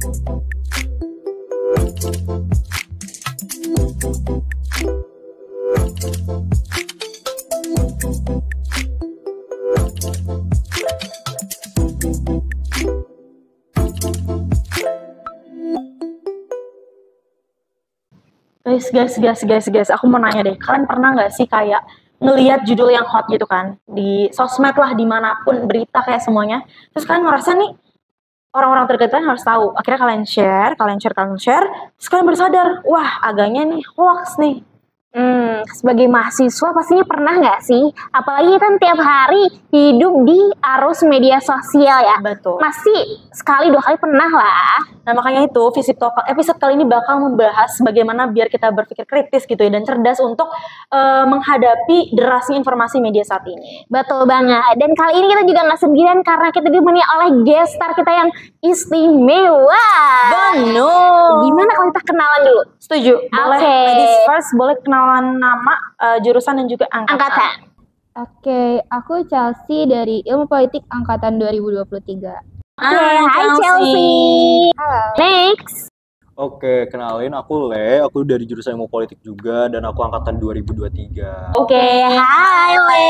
Guys, aku mau nanya deh, kalian pernah nggak sih kayak ngelihat judul yang hot gitu kan di sosmed lah, dimanapun berita kayak semuanya, terus kalian ngerasa nih orang-orang terdekat kalian harus tahu, akhirnya kalian share, terus kalian baru sadar, wah agaknya nih hoax nih. Sebagai mahasiswa pastinya pernah nggak sih? Apalagi kan tiap hari hidup di arus media sosial ya. Betul. Pasti sekali dua kali pernah lah. Nah makanya itu Visip Talk episode kali ini bakal membahas bagaimana biar kita berpikir kritis gitu ya, dan cerdas untuk menghadapi derasnya informasi media saat ini. Betul banget. Dan kali ini kita juga nggak sendirian karena kita ditemani oleh guest star kita yang istimewa. Benar. Gimana kalau kita kenalan dulu? Setuju. Boleh. Oke. Ladies first, boleh kenalan nama, jurusan dan juga angkatan. Oke, aku Chelsea dari Ilmu Politik Angkatan 2023. Hai Chelsea. Halo. Next. Oke, kenalin aku aku dari jurusan Ilmu Politik juga dan aku angkatan 2023. Oke, hai Le.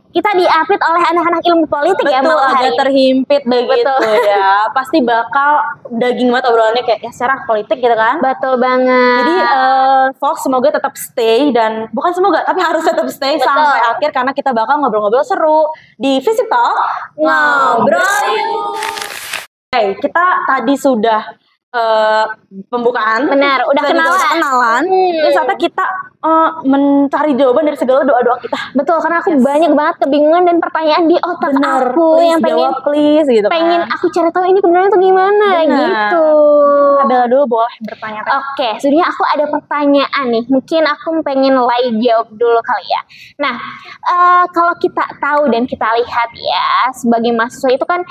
Kita diapit oleh anak-anak ilmu politik ya Betul, malam hari agak ini. terhimpit begitu Betul. ya. Pasti bakal daging banget obrolannya kayak ya secara politik gitu kan. Betul banget. Jadi folks semoga tetap stay, dan bukan semoga tapi harus tetap stay Betul. sampai akhir karena kita bakal ngobrol-ngobrol seru di Visip Talk Ngobrol Yuk. Oke, kita tadi sudah pembukaan. Benar, udah Kita juga kenalan. Ini saatnya kita mencari jawaban dari segala doa-doa kita. Betul, karena aku banyak banget kebingungan dan pertanyaan di otak Bener, aku please yang pengen jawab please gitu pengen kan. aku cari tahu ini kebenaran tuh gimana Bener. gitu. Bella dulu boleh bertanya. Oke, sebenarnya aku ada pertanyaan nih. Mungkin aku pengen jawab dulu kali ya. Nah, kalau kita tahu dan kita lihat ya, sebagai mahasiswa itu kan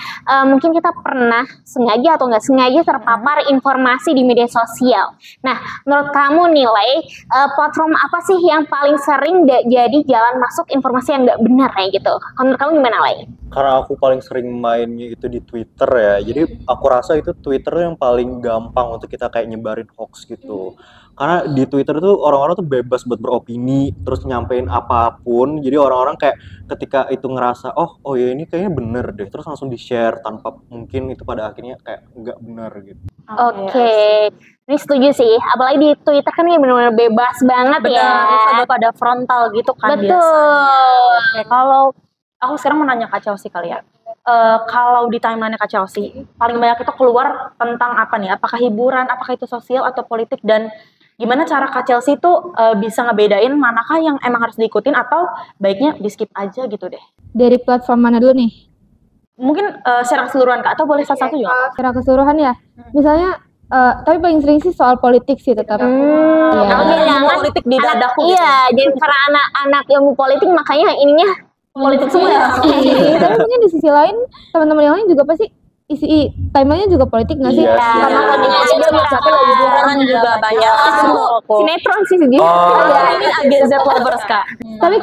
mungkin kita pernah sengaja atau nggak sengaja terpapar informasi di media sosial. Nah, menurut kamu nilai platform apa sih yang paling sering jadi jalan masuk informasi yang nggak benar kayak gitu? Menurut kamu gimana, Lai? Karena aku paling sering mainnya itu di Twitter ya, jadi aku rasa itu Twitter yang paling gampang untuk kita kayak nyebarin hoax gitu. Karena di Twitter tuh orang-orang tuh bebas buat beropini, terus nyampein apapun. Jadi orang-orang kayak ketika itu ngerasa, oh ya ini kayaknya bener deh, terus langsung di-share tanpa mungkin itu pada akhirnya kayak nggak bener gitu. Oke. Ini setuju sih, apalagi di Twitter kan ya benar-benar bebas banget Benar, ya. terus agak pada frontal gitu kan Betul. biasanya. Oke, kalau aku sekarang mau nanya Kak Chelsea kali ya. Kalau di timeline Kak Chelsea, paling banyak itu keluar tentang apa nih? Apakah hiburan, apakah itu sosial atau politik, dan gimana cara Kak Chelsea itu bisa ngebedain manakah yang emang harus diikutin atau baiknya di skip aja gitu deh? Dari platform mana dulu nih? Mungkin secara keseluruhan Kak, atau boleh satu-satu juga? Secara keseluruhan ya. Misalnya, tapi paling sering sih soal politik sih tetap. Karena Oke, ilmu jangan politik di anak- dadaku gitu. Iya, jadi karena anak-anak ilmu politik makanya ininya politik semua ya. Tapi mungkin di sisi lain, teman-teman yang lain juga pasti isi timeline-nya juga politik nggak sih? Iya sih. Karena politiknya aja dia Satu lagi Orang juga banyak. sinetron sih dia. Oh, ini agak Z lovers Kak. Tapi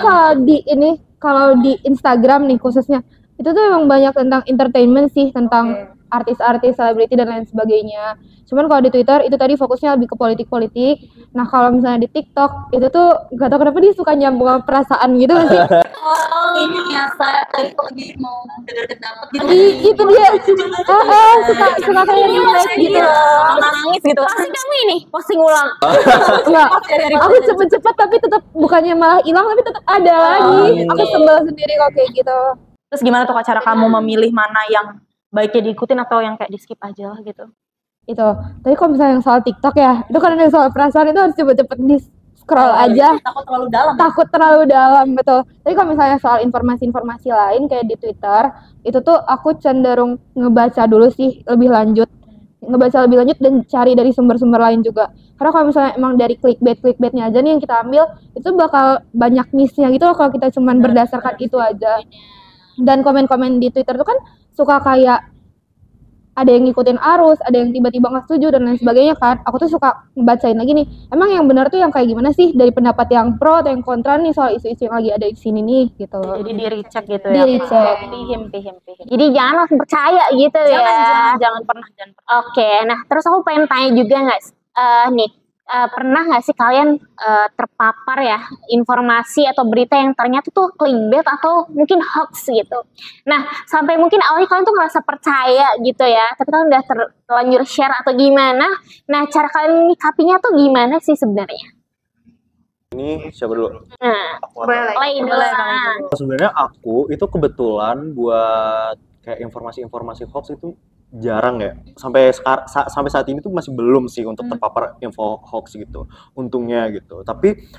kalau di Instagram nih khususnya, itu tuh emang banyak tentang entertainment sih, tentang artis-artis, selebriti dan lain sebagainya. Cuman kalau di Twitter itu tadi fokusnya lebih ke politik-politik. Nah kalau misalnya di TikTok itu tuh gak tau kenapa dia suka nyambung sama perasaan gitu nggak sih? Oh, ini biasa. Tadi lagi mau denger pendapat gitu. Itu dia. Suka kayak gitu. Nangis gitu. Pasti kamu ini posting ulang. Enggak. Aku cepet-cepet tapi tetap bukannya malah hilang tapi tetap ada lagi. Aku sebel sendiri kalau kayak gitu. Terus gimana tuh Kak cara kamu memilih mana yang baiknya diikutin atau yang kayak di skip aja lah gitu? Itu. Tapi kalau misalnya yang soal TikTok ya, itu kan ada soal perasaan itu harus cepet-cepet di scroll aja. Takut terlalu dalam. Takut terlalu dalam, betul. Tapi kalau misalnya soal informasi-informasi lain kayak di Twitter, itu tuh aku cenderung ngebaca dulu sih lebih lanjut. Ngebaca lebih lanjut dan cari dari sumber-sumber lain juga. Karena kalau misalnya emang dari clickbaitnya aja nih yang kita ambil, itu bakal banyak miss-nya gitu loh kalau kita cuman berdasarkan itu aja. Dan komen-komen di Twitter tuh kan suka kayak ada yang ngikutin arus, ada yang tiba-tiba nggak setuju dan lain sebagainya kan. Aku tuh suka ngebacain lagi nih, emang yang benar tuh yang kayak gimana sih, dari pendapat yang pro atau yang kontra nih soal isu-isu yang lagi ada di sini nih gitu loh. Jadi di recheck gitu Di ya. recheck. Pihim. Jadi jangan langsung percaya gitu Jangan pernah. Oke, nah terus aku pengen tanya juga nggak, pernah nggak sih kalian terpapar ya informasi atau berita yang ternyata tuh clickbait atau mungkin hoax gitu. Nah, sampai mungkin awalnya kalian tuh ngerasa percaya gitu ya, tapi kalian udah terlanjur share atau gimana. Nah, cara kalian menyikapinya tuh gimana sih sebenarnya? Ini siapa dulu? Nah, Aku atau- lain boleh, dulu. Sebenarnya aku itu kebetulan buat kayak informasi-informasi hoax itu jarang ya. Sampai saat ini tuh masih belum sih untuk terpapar info hoax gitu. Untungnya gitu. Tapi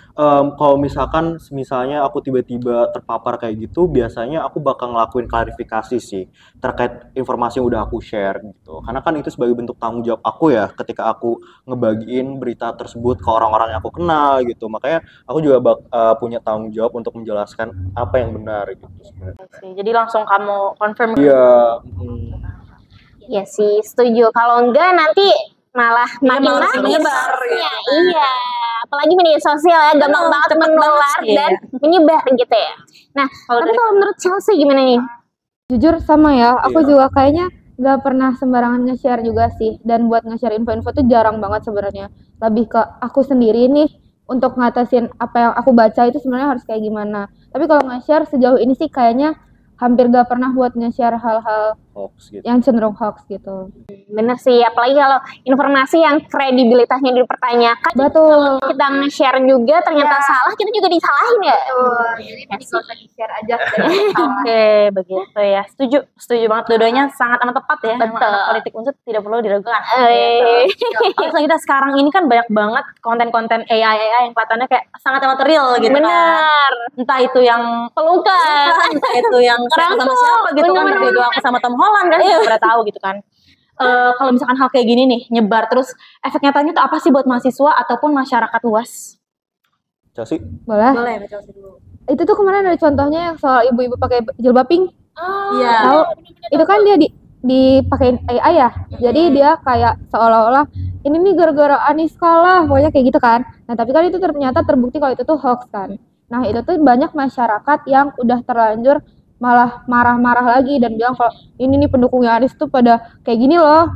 kalau misalnya aku tiba-tiba terpapar kayak gitu, biasanya aku bakal ngelakuin klarifikasi sih terkait informasi yang udah aku share gitu. Karena kan itu sebagai bentuk tanggung jawab aku ya ketika aku ngebagiin berita tersebut ke orang-orang yang aku kenal gitu. Makanya aku juga punya tanggung jawab untuk menjelaskan apa yang benar gitu sebenarnya. Jadi langsung kamu confirm. Iya. Iya sih, setuju. Kalau enggak nanti malah makin malah nangis. menyebar Ya, iya. Apalagi media sosial ya, gampang banget cepet menular banget sih, dan menyebar gitu ya. Nah, tapi kalau menurut Chelsea gimana nih? Jujur sama ya, aku Iya. juga kayaknya nggak pernah sembarangan nge-share juga sih. Dan buat nge-share info-info tuh jarang banget sebenarnya. Lebih ke aku sendiri nih untuk ngatasin apa yang aku baca itu sebenarnya harus kayak gimana. Tapi kalau nge-share sejauh ini sih kayaknya hampir gak pernah buat nge-share hal-hal Hoax gitu. yang cenderung hoax gitu. Bener sih, apalagi kalau informasi yang kredibilitasnya dipertanyakan. Betul. Kita nge-share juga ternyata salah, kita juga disalahin ya. Jadi gak usah di-share aja. Oke, begitu ya. Setuju banget. Dua-duanya sangat amat tepat ya. Betul. Anak politik unsur tidak perlu diragukan. Eh, Langsung kita sekarang ini kan banyak banget konten-konten AI yang kelihatannya kayak sangat amat real gitu kan. Bener. Entah itu yang Pelukan. entah itu yang sama Rangkul, siapa gitu kan. bener-bener. Video aku sama Tom Holland kan, kita udah tahu gitu kan. Kalau misalkan hal kayak gini nih nyebar terus, efek nyatanya tuh apa sih buat mahasiswa ataupun masyarakat luas? Chelsea? Boleh. Baca dulu. Itu tuh kemarin ada contohnya yang soal ibu-ibu pakai jilbab pink. Iya. Tahu? Itu kan dia dipakein AI ya. Jadi dia kayak seolah-olah ini nih gara-gara Aniska lah, pokoknya kayak gitu kan. Nah, tapi kan itu ternyata terbukti kalau itu tuh hoax kan. Nah, itu tuh banyak masyarakat yang udah terlanjur malah marah-marah lagi dan bilang kalau ini nih pendukungnya Anies tuh pada kayak gini loh.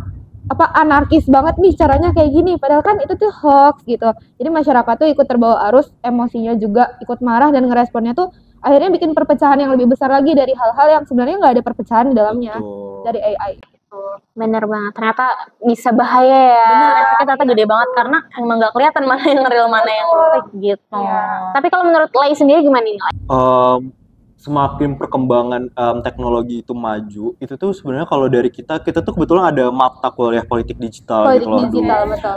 Apa anarkis banget nih caranya kayak gini, padahal kan itu tuh hoax gitu. Jadi masyarakat tuh ikut terbawa arus, emosinya juga ikut marah dan ngeresponnya tuh akhirnya bikin perpecahan yang lebih besar lagi dari hal-hal yang sebenarnya nggak ada perpecahan di dalamnya Betul. dari AI. Bener banget, ternyata bisa bahaya ya. Bener, efeknya ternyata gede banget karena emang gak kelihatan mana yang real mana yang fake gitu. Tapi kalau menurut Lai sendiri gimana nih? Lai? Semakin perkembangan teknologi itu maju, itu tuh sebenarnya kalau dari kita tuh kebetulan ada mata kuliah politik digital Politik gitu loh. digital, betul.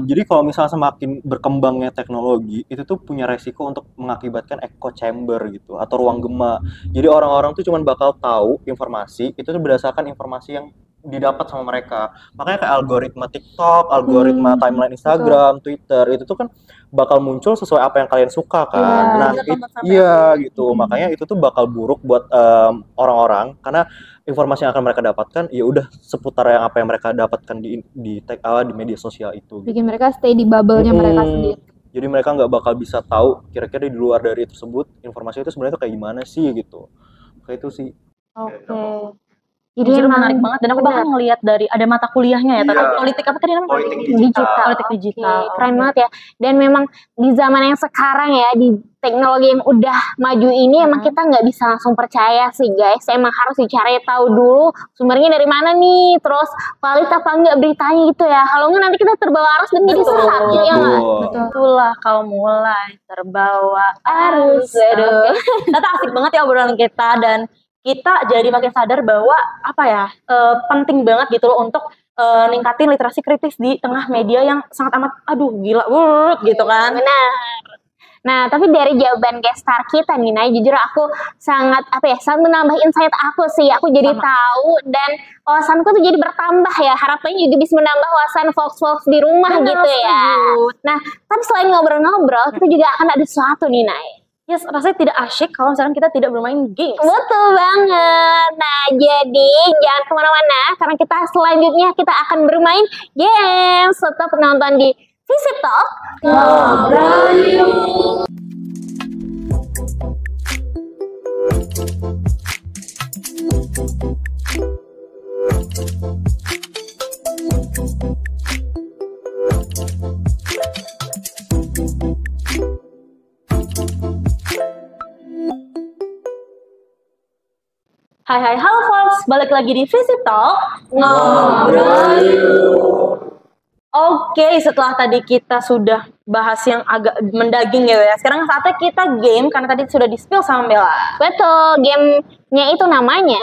Jadi kalau misalnya semakin berkembangnya teknologi, itu tuh punya resiko untuk mengakibatkan echo chamber gitu atau ruang gema. Jadi orang-orang tuh cuman bakal tahu informasi itu tuh berdasarkan informasi yang didapat sama mereka. Makanya kayak algoritma TikTok, algoritma timeline Instagram, Twitter, itu tuh kan bakal muncul sesuai apa yang kalian suka kan. Iya. Nah, Bisa tonton sampai iya gitu. Makanya itu tuh bakal buruk buat orang-orang karena informasi yang akan mereka dapatkan ya udah seputar yang apa yang mereka dapatkan di media sosial itu. Bikin mereka stay di bubble-nya mereka sendiri. Jadi mereka nggak bakal bisa tahu kira-kira di luar dari tersebut informasi itu sebenarnya tuh kayak gimana sih gitu. Kayak itu sih. Oke. Jadi Jujur emang menarik banget dan aku bahkan ngelihat dari ada mata kuliahnya ya, tentang politik apa tadi namanya? Politik digital. Politik digital. Oke, keren banget ya. Dan memang di zaman yang sekarang ya, di teknologi yang udah maju ini emang kita nggak bisa langsung percaya sih guys. Emang harus dicari tahu dulu sumbernya dari mana nih, terus valid apa enggak beritanya gitu ya. Kalau nggak nanti kita terbawa arus dan jadi salah. Iya nggak? Betul. Itulah kau mulai terbawa Arus. Aduh. Ternyata asik banget ya obrolan kita dan kita jadi makin sadar bahwa apa ya penting banget gitu loh untuk ningkatin literasi kritis di tengah media yang sangat amat gila gitu kan. Benar. Nah, tapi dari jawaban guest star kita nih, Nay, jujur aku sangat sangat menambah insight aku sih. Aku jadi tahu dan wawasanku tuh jadi bertambah ya. Harapannya juga bisa menambah wawasan folks di rumah Bener, gitu ya. setuju. Nah, tapi selain ngobrol-ngobrol, kita juga akan ada sesuatu nih, Nay. ya rasanya tidak asyik kalau misalkan kita tidak bermain games. Betul banget. Nah, jadi jangan kemana-mana karena kita selanjutnya kita akan bermain games. Tetap nonton di Visit Talk. Ngobrol yuk. Hai, halo folks, balik lagi di Visit Talk. Ngobrol yuk. Oke, setelah tadi kita sudah bahas yang agak mendaging ya, sekarang saatnya kita game karena tadi sudah di-spill sama Bella. Betul, gamenya itu namanya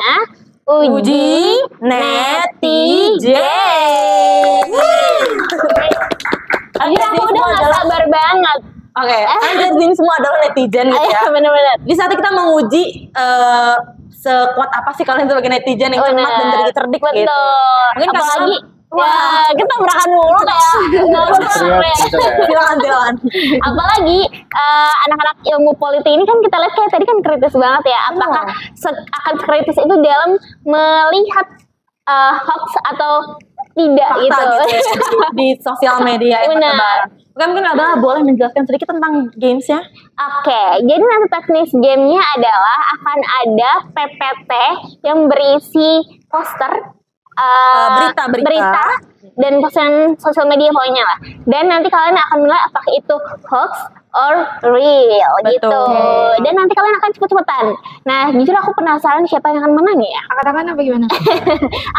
Uji Netizen. Anjir, aku udah gak sabar banget. Oke, anjir semua adalah netizen gitu ya. Bener-bener. Di saat kita menguji sekuat apa sih kalian sebagai netizen yang cermat dan cerdik Betul. gitu. Mungkin Apalagi wah, kita berakan mulu kayak silakan. Apalagi anak-anak ilmu politik ini kan kita lihat kayak tadi kan kritis banget ya. Apakah akan kritis itu dalam melihat hoax atau tidak Fakta gitu. di sosial media yang Benar. bertebaran. Mungkin Abah boleh menjelaskan sedikit tentang gamesnya? Oke, jadi nanti teknis gamenya adalah akan ada PPT yang berisi poster, berita dan postingan sosial media pokoknya lah. Dan nanti kalian akan menilai apakah itu hoax or real. Betul. Gitu. Dan nanti kalian akan cepet-cepetan. Nah, jujur aku penasaran siapa yang akan menang ya. Angkat tangan apa gimana?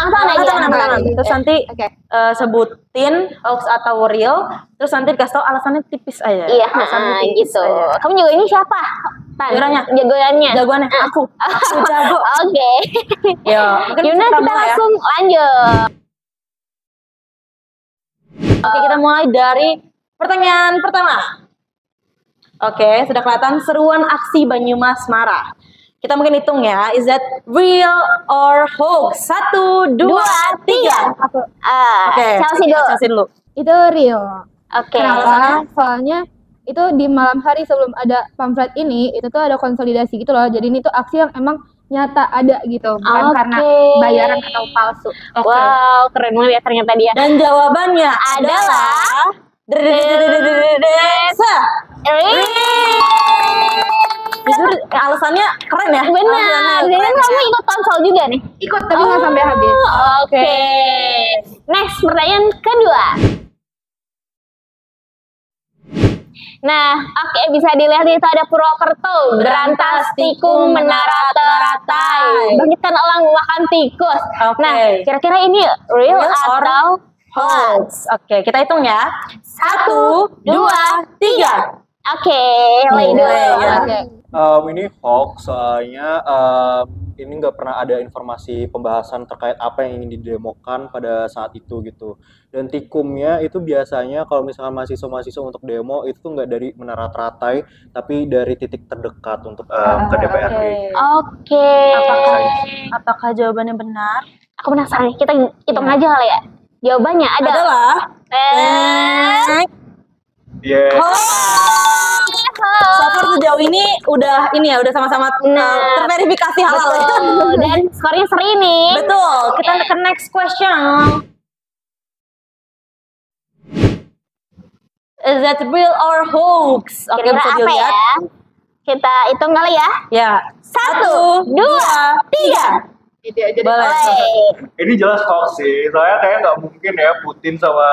Angkat aja. Tangan. Terus nanti Oke. sebutin hoax atau real, terus nanti dikasih tau alasannya tipis aja. Iya, Alasannya tipis gitu. aja. Kamu juga ini siapa? Tan? Jagoannya. Jagoannya. Aku jago. Oke. Ya, mungkin Yuna, kita mulai ya. langsung lanjut. Oke, kita mulai dari pertanyaan pertama. Oke, sudah kelihatan seruan aksi Banyumas Marah. Kita mungkin hitung ya, is that real or hoax? 1, 2, 3. Aku Oke, Chelsea dulu. itu real. Oke. Kenapa? Soalnya itu di malam hari sebelum ada pamflet ini, itu tuh ada konsolidasi gitu loh. Jadi ini tuh aksi yang emang nyata ada gitu, bukan Oke. karena bayaran atau palsu. Oke. Wow, keren banget ya ternyata dia. Dan jawabannya Adalah Desa. Jujur alasannya keren ya. Benar. Alasannya Jadi keren kamu ya. ikut konsol juga nih. Ikut tapi nggak sampai habis. Oke. Next, pertanyaan kedua. Nah, oke, bisa dilihat itu ada Purwokerto, berantas tikung menara teratai, bangkitkan elang makan tikus. Oke. Nah, kira-kira ini real Real or atau hoax? Oke, kita hitung ya. 1, 2, 3. Oke, mulai dulu. ya. Oke. Ini hoax soalnya ini nggak pernah ada informasi pembahasan terkait apa yang ingin didemokan pada saat itu gitu. Dan tikumnya itu biasanya kalau misalkan mahasiswa-mahasiswa untuk demo itu tuh nggak dari menara teratai tapi dari titik terdekat untuk ke DPRD. Oke. Apakah jawabannya benar? Aku penasaran, kita hitung aja kali ya. Jawabannya adalah Yes. So far sejauh ini udah sama-sama terverifikasi halal ya. betul. Dan skornya seri nih. Betul. Kita ke next question. Is that real or hoax? Oke, Kira-kira bisa apa dilihat. ya? Kita hitung kali ya. Ya. 1, 2, 3. Ide aja deh. Boleh. Ini jelas hoax sih. Soalnya kayaknya nggak mungkin ya Putin sama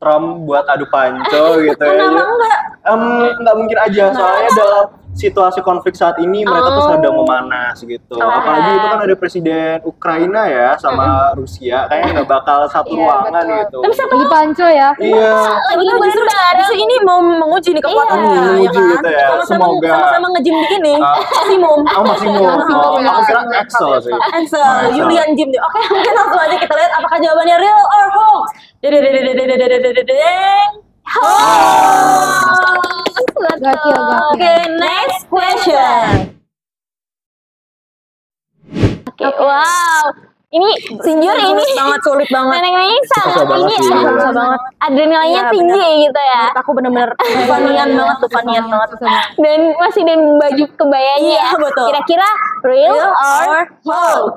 Trump buat adu panco gitu ya. Kenapa enggak? Nggak mungkin aja. Soalnya dalam situasi konflik saat ini mereka tuh sedang memanas gitu. Apalagi itu kan ada presiden Ukraina ya sama Rusia. Kayaknya nggak bakal satu ruangan betul. gitu. Tapi siapa Lagi panco ya. Iya. Lagi justru ini mau menguji nih kekuatannya, Iya. ya Menguji kan? gitu ya. Sama-sama Semoga. nge-gym di ini. Ah. Maksimum. Oh maksimum. Oh, aku kira Excel sih. Answer, Julian Jim. Oke, mungkin langsung aja kita lihat apakah jawabannya real or hoax. Gokil. Oke, next question. Oke, wow. Ini sejujur ini sulit banget. nenek-nenek sangat Susah banget ini sih. ya. Susah banget. Adrenalinnya Iya, tinggi gitu ya. Menurut aku bener-bener fanian banget tuh, fanian banget. Dan masih dan baju kebayanya Iya, ya. betul. Kira-kira real Real or or hoax?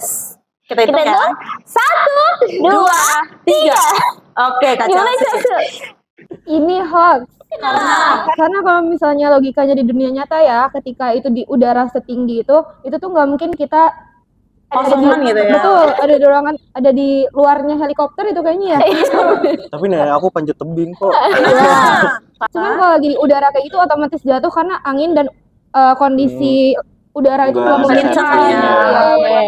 Kita hitung kita ya. tuh 1, 2, 3. Oke, Kak Gimana Chelsea. Chelsea? Ini hoax. Karena kalau misalnya logikanya di dunia nyata ya, ketika itu di udara setinggi itu tuh nggak mungkin kita Kosongan gitu ya. betul, ada dorongan, ada di luarnya helikopter itu kayaknya ya. Tapi nenek aku panjat tebing kok. Cuman kalau lagi di udara kayak gitu otomatis jatuh karena angin dan kondisi udara itu Enggak nggak memungkinkan sehat ya.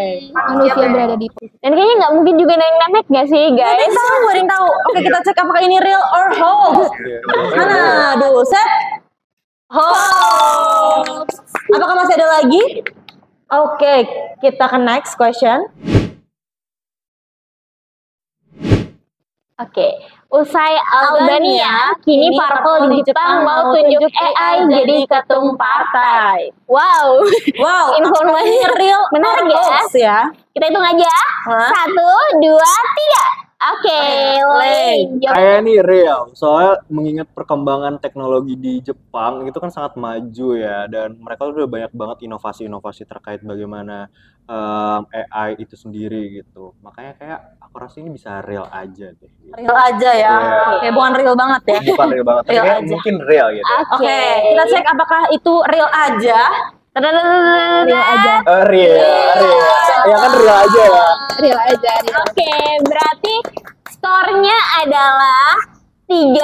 manusia berada di Dan kayaknya nggak mungkin juga nenek-nenek gak sih Ada guys? yang tahu, gue ada yang tahu. Oke, kita cek apakah ini real or hoax. Mana? Aduh, set. Hoax. Apakah masih ada lagi? Oke, kita ke next question. Oke, usai Albania, kini parpol di Jepang mau tunjuk AI jadi ketum partai. Wow, Wow, Informasi apakah ini real menarik or ya. hoax ya. kita hitung aja. Hah? 1, 2, 3. Oke, Lei. Kayak ini real, soalnya mengingat perkembangan teknologi di Jepang itu kan sangat maju ya, dan mereka udah banyak banget inovasi-inovasi terkait bagaimana AI itu sendiri gitu. Makanya kayak aku rasa ini bisa real aja deh. Gitu. Real aja ya. Iya. Oke, bukan real banget ya. Bukan real banget, tapi Real kayak aja. mungkin real gitu. Oke, kita cek apakah itu real aja. real aja. Real. Ya kan real aja ya. Real aja. Real. Oke, berarti skornya adalah 3,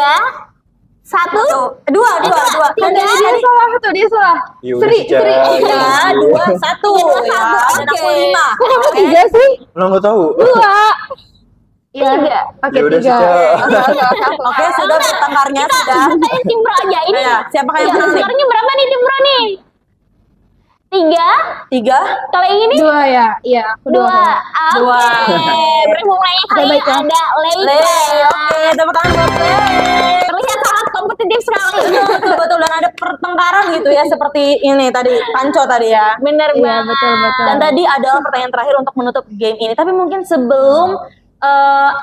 1. Dua. Tiga. Dia salah satu, dia salah. Ya udah Seri, sih, Ca. Seri. Ya, 2-1 ya. Dan aku Oke. 5. Kenapa 3 sih? Lo nggak tahu? 2. Iya, pakai Ya udah sih, 3. Ca. Oke, sudah bertengkarnya sudah. Saya tim pro aja ini. Ya, siapa yang menang nih? Skornya berapa nih tim pro nih? 3. 3. Kalau yang ini 2 ya. Iya, aku 2. 2. Dua. Oke. Bermulainya kali Baik, ya. ada Le, Leika. oke, tepuk tangan buat Le. Terlihat sangat kompetitif sekali. Betul, dan ada pertengkaran gitu ya, seperti ini tadi, Panco tadi ya. Bener Iya, banget. betul. Dan tadi adalah pertanyaan terakhir untuk menutup game ini. Tapi mungkin sebelum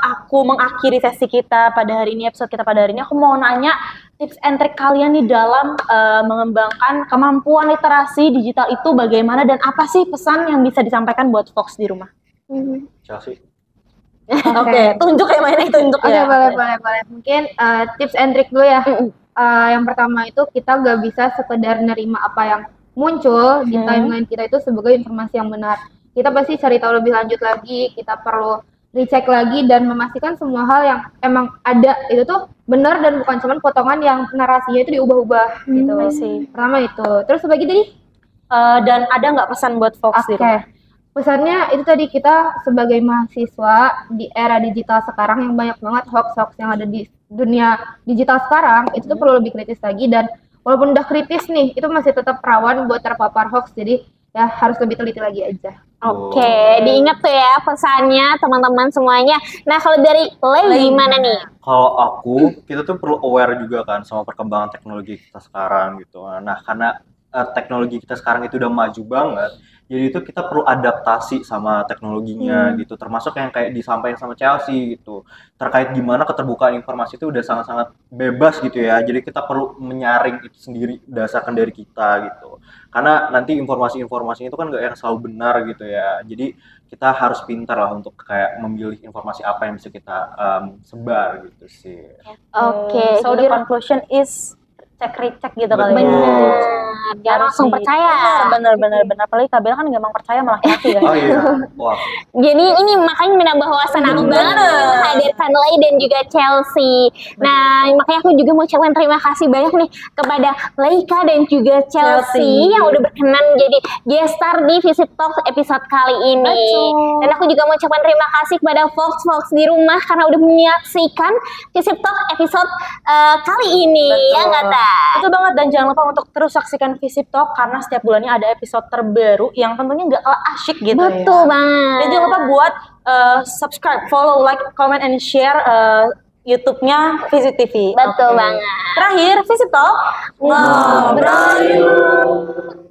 aku mengakhiri sesi kita pada hari ini, episode kita pada hari ini, aku mau nanya tips and trik kalian nih dalam mengembangkan kemampuan literasi digital itu bagaimana, dan apa sih pesan yang bisa disampaikan buat Fox di rumah? Chelsea. Oke, tunjuk ya, mainnya tunjuk Oke, ya. boleh. Mungkin tips and trick dulu ya. Yang pertama itu kita gak bisa sekedar nerima apa yang muncul di timeline kita itu sebagai informasi yang benar. Kita pasti cari tahu lebih lanjut lagi, kita perlu recheck lagi dan memastikan semua hal yang emang ada itu tuh benar dan bukan cuma potongan yang narasinya itu diubah-ubah gitu. I see. Pertama itu. Terus bagi tadi? Dan ada nggak pesan buat Fox di Oke. rumah? Pesannya itu tadi, kita sebagai mahasiswa di era digital sekarang yang banyak banget hoax-hoax yang ada di dunia digital sekarang, itu tuh perlu lebih kritis lagi, dan walaupun udah kritis nih, itu masih tetap rawan buat terpapar hoax, jadi ya harus lebih teliti lagi aja. Oke, diingat tuh ya pesannya teman-teman semuanya. Nah, kalau dari Lei gimana nih? Kalau aku, kita tuh perlu aware juga kan sama perkembangan teknologi kita sekarang gitu. Nah, karena teknologi kita sekarang itu udah maju banget, jadi itu kita perlu adaptasi sama teknologinya gitu. Termasuk yang kayak disampaikan sama Chelsea gitu. Terkait gimana keterbukaan informasi itu udah sangat-sangat bebas gitu ya. Jadi kita perlu menyaring itu sendiri berdasarkan dari kita gitu. Karena nanti informasi-informasinya itu kan nggak yang selalu benar gitu ya. Jadi kita harus pintar lah untuk kayak memilih informasi apa yang bisa kita sebar gitu sih. Oke, So the conclusion is cek-recek gitu kali ya. bener. Jangan Harus langsung di- percaya. Bener. Apalagi Kabel kan gampang percaya malah hati kan. Oh iya, wah. Jadi ini makanya menambah wawasan aku banget menghadirkan Lei dan juga Chelsea. Nah, makanya aku juga mau ucapkan terima kasih banyak nih kepada Leika dan juga Chelsea Chelsea. yang udah berkenan jadi guest star di Visit Talks episode kali ini. Betul. Dan aku juga mau ucapkan terima kasih kepada Fox di rumah karena udah menyaksikan Visit Talks episode kali ini. Betul. Ya nggak, Ta? Betul banget, dan jangan lupa untuk terus saksikan Visip Talk karena setiap bulannya ada episode terbaru yang tentunya nggak kalah asyik gitu Betul ya. banget. Dan jangan lupa buat subscribe, follow, like, comment, and share YouTube-nya Visit TV. Betul Oke. banget. Terakhir, Visip Talk ngobrol yuk.